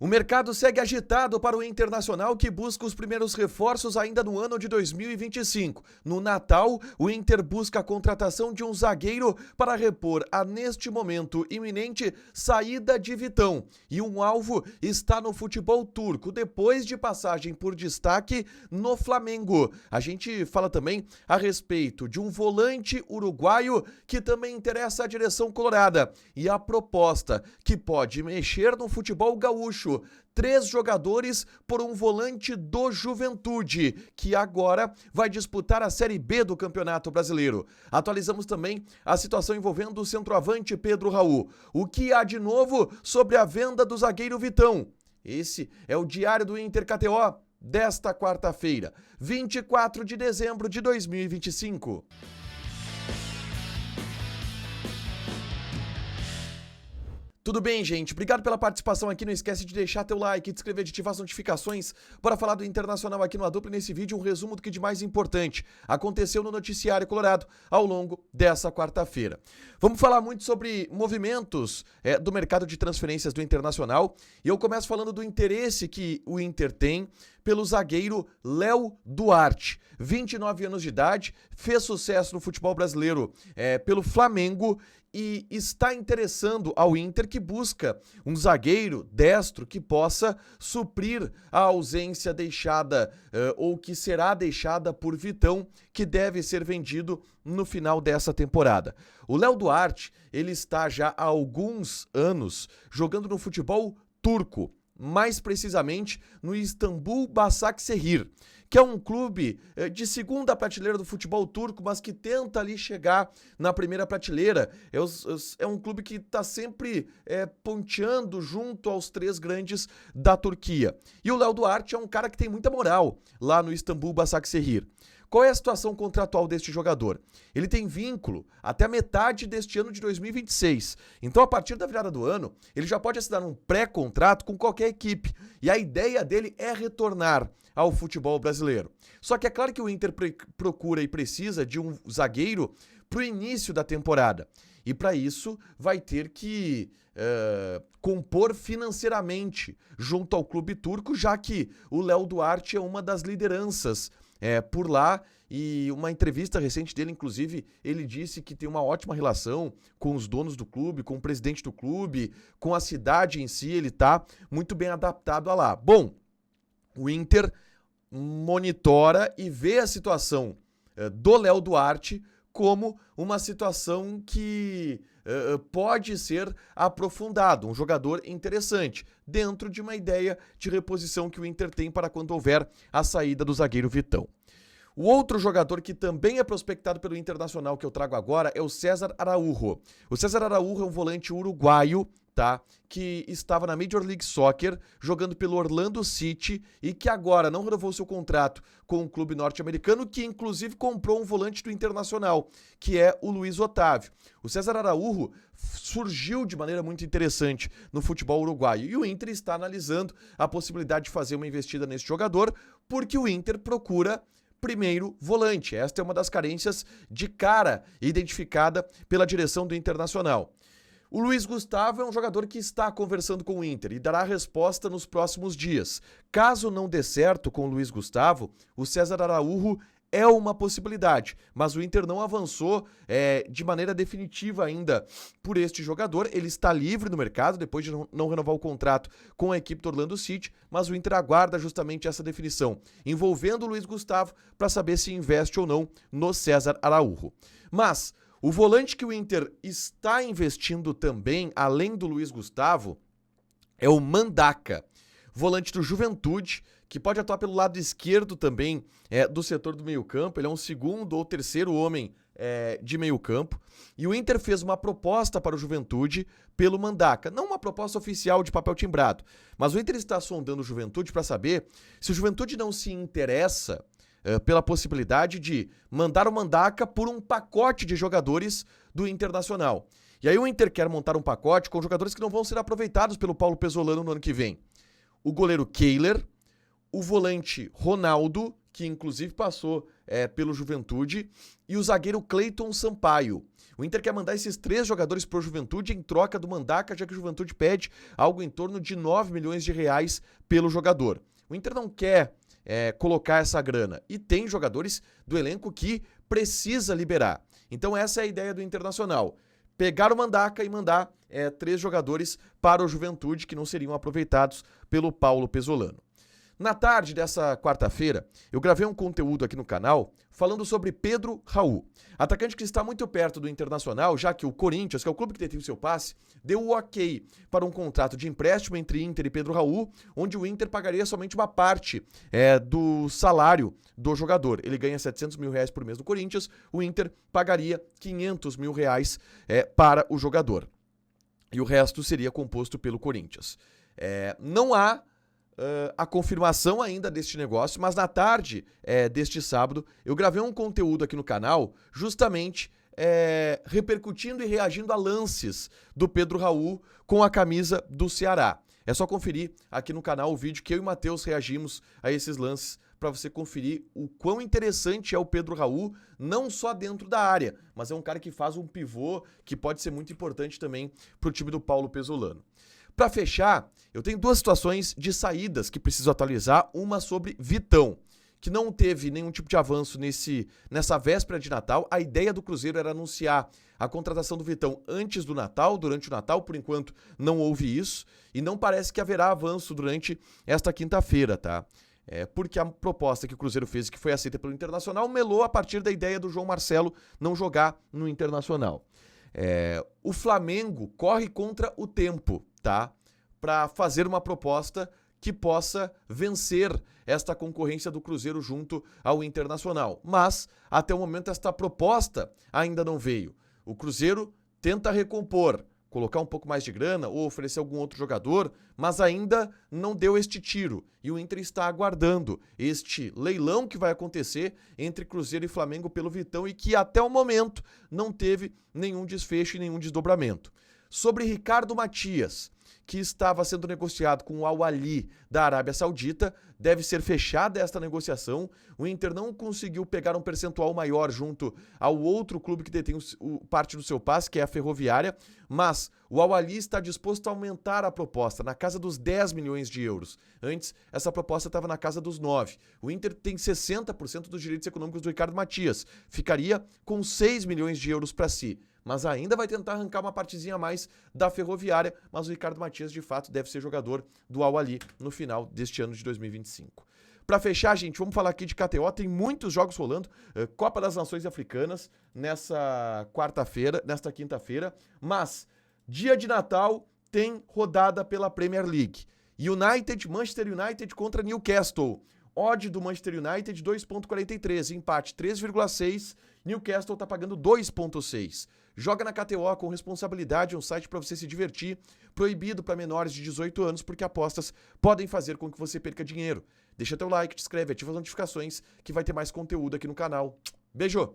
O mercado segue agitado para o Internacional, que busca os primeiros reforços ainda no ano de 2025. No Natal, o Inter busca a contratação de um zagueiro para repor a, neste momento, iminente saída de Vitão. E um alvo está no futebol turco, depois de passagem por destaque no Flamengo. A gente fala também a respeito de um volante uruguaio que também interessa a direção colorada. E a proposta que pode mexer no futebol gaúcho. 3 jogadores por um volante do Juventude, que agora vai disputar a Série B do Campeonato Brasileiro. Atualizamos também a situação envolvendo o centroavante Pedro Raul. O que há de novo sobre a venda do zagueiro Vitão? Esse é o Diário do Inter KTO desta quarta-feira, 24 de dezembro de 2025. Tudo bem, gente? Obrigado pela participação aqui. Não esquece de deixar teu like, de inscrever, de ativar as notificações. Bora falar do Internacional aqui no A Dupla. Nesse vídeo, um resumo do que de mais importante aconteceu no noticiário colorado ao longo dessa quarta-feira. Vamos falar muito sobre movimentos do mercado de transferências do Internacional. E eu começo falando do interesse que o Inter tem pelo zagueiro Léo Duarte. 29 anos de idade, fez sucesso no futebol brasileiro pelo Flamengo e está interessando ao Inter, que busca um zagueiro destro que possa suprir a ausência deixada ou que será deixada por Vitão, que deve ser vendido no final dessa temporada. O Léo Duarte, ele está já há alguns anos jogando no futebol turco, mais precisamente no Istambul Başakşehir, que é um clube de segunda prateleira do futebol turco, mas que tenta ali chegar na primeira prateleira. É um clube que está sempre ponteando junto aos 3 grandes da Turquia. E o Léo Duarte é um cara que tem muita moral lá no Istambul Başakşehir. Qual é a situação contratual deste jogador? Ele tem vínculo até a metade deste ano de 2026. Então, a partir da virada do ano, ele já pode assinar um pré-contrato com qualquer equipe. E a ideia dele é retornar ao futebol brasileiro. Só que é claro que o Inter procura e precisa de um zagueiro para o início da temporada. E para isso vai ter que compor financeiramente junto ao clube turco, já que o Léo Duarte é uma das lideranças por lá, e uma entrevista recente dele, inclusive, ele disse que tem uma ótima relação com os donos do clube, com o presidente do clube, com a cidade em si, ele tá muito bem adaptado a lá. Bom, o Inter monitora e vê a situação do Léo Duarte como uma situação que pode ser aprofundado, um jogador interessante, dentro de uma ideia de reposição que o Inter tem para quando houver a saída do zagueiro Vitão. O outro jogador que também é prospectado pelo Internacional que eu trago agora é o César Araújo. O César Araújo é um volante uruguaio, tá? Que estava na Major League Soccer, jogando pelo Orlando City e que agora não renovou seu contrato com o clube norte-americano, que inclusive comprou um volante do Internacional, que é o Luiz Otávio. O César Araújo surgiu de maneira muito interessante no futebol uruguaio e o Inter está analisando a possibilidade de fazer uma investida nesse jogador, porque o Inter procura primeiro volante. Esta é uma das carências de cara identificada pela direção do Internacional. O Luiz Gustavo é um jogador que está conversando com o Inter e dará resposta nos próximos dias. Caso não dê certo com o Luiz Gustavo, o César Araújo é uma possibilidade, mas o Inter não avançou de maneira definitiva ainda por este jogador. Ele está livre no mercado depois de não renovar o contrato com a equipe do Orlando City, mas o Inter aguarda justamente essa definição, envolvendo o Luiz Gustavo para saber se investe ou não no César Araújo. Mas o volante que o Inter está investindo também, além do Luiz Gustavo, é o Mandaka, volante do Juventude, que pode atuar pelo lado esquerdo também do setor do meio-campo. Ele é um segundo ou terceiro homem de meio-campo. E o Inter fez uma proposta para o Juventude pelo Mandaka. Não uma proposta oficial de papel timbrado, mas o Inter está sondando o Juventude para saber se o Juventude não se interessa pela possibilidade de mandar o Mandaka por um pacote de jogadores do Internacional. E aí o Inter quer montar um pacote com jogadores que não vão ser aproveitados pelo Paulo Pesolano no ano que vem. O goleiro Kehler, o volante Ronaldo, que inclusive passou pelo Juventude, e o zagueiro Cleiton Sampaio. O Inter quer mandar esses 3 jogadores pro Juventude em troca do Mandaca, já que o Juventude pede algo em torno de 9 milhões de reais pelo jogador. O Inter não quer colocar essa grana e tem jogadores do elenco que precisa liberar. Então essa é a ideia do Internacional. Pegar o Mandaca e mandar 3 jogadores para o Juventude que não seriam aproveitados pelo Paulo Pesolano. Na tarde dessa quarta-feira, eu gravei um conteúdo aqui no canal falando sobre Pedro Raul, atacante que está muito perto do Internacional, já que o Corinthians, que é o clube que detém o seu passe, deu o ok para um contrato de empréstimo entre Inter e Pedro Raul, onde o Inter pagaria somente uma parte do salário do jogador. Ele ganha 700 mil reais por mês no Corinthians, o Inter pagaria 500 mil reais para o jogador. E o resto seria composto pelo Corinthians. Não há a confirmação ainda deste negócio, mas na tarde deste sábado eu gravei um conteúdo aqui no canal justamente repercutindo e reagindo a lances do Pedro Raul com a camisa do Ceará. É só conferir aqui no canal o vídeo que eu e o Matheus reagimos a esses lances para você conferir o quão interessante é o Pedro Raul, não só dentro da área, mas é um cara que faz um pivô que pode ser muito importante também para o time do Paulo Pesolano. Para fechar, eu tenho 2 situações de saídas que preciso atualizar. Uma sobre Vitão, que não teve nenhum tipo de avanço nessa véspera de Natal. A ideia do Cruzeiro era anunciar a contratação do Vitão antes do Natal, durante o Natal. Por enquanto, não houve isso. E não parece que haverá avanço durante esta quinta-feira, tá? Porque a proposta que o Cruzeiro fez, que foi aceita pelo Internacional, melou a partir da ideia do João Marcelo não jogar no Internacional. O Flamengo corre contra o tempo, tá? Para fazer uma proposta que possa vencer esta concorrência do Cruzeiro junto ao Internacional. Mas, até o momento, esta proposta ainda não veio. O Cruzeiro tenta recompor, colocar um pouco mais de grana ou oferecer algum outro jogador, mas ainda não deu este tiro. E o Inter está aguardando este leilão que vai acontecer entre Cruzeiro e Flamengo pelo Vitão e que até o momento não teve nenhum desfecho e nenhum desdobramento. Sobre Ricardo Matias, que estava sendo negociado com o Al Ahly da Arábia Saudita, deve ser fechada esta negociação. O Inter não conseguiu pegar um percentual maior junto ao outro clube que detém parte do seu passe, que é a Ferroviária, mas o Al Ahly está disposto a aumentar a proposta na casa dos 10 milhões de euros. Antes, essa proposta estava na casa dos 9. O Inter tem 60% dos direitos econômicos do Ricardo Matias. Ficaria com 6 milhões de euros para si. Mas ainda vai tentar arrancar uma partezinha a mais da Ferroviária, mas o Ricardo Matias, de fato, deve ser jogador do Al Ahly no final deste ano de 2025. Para fechar, gente, vamos falar aqui de KTO, tem muitos jogos rolando, Copa das Nações Africanas nesta quinta-feira, mas dia de Natal tem rodada pela Premier League. Manchester United contra Newcastle. Odd do Manchester United 2.43, empate 3,6, Newcastle tá pagando 2.6. Joga na KTO com responsabilidade, um site para você se divertir, proibido para menores de 18 anos, porque apostas podem fazer com que você perca dinheiro. Deixa teu like, te inscreve, ativa as notificações que vai ter mais conteúdo aqui no canal. Beijo!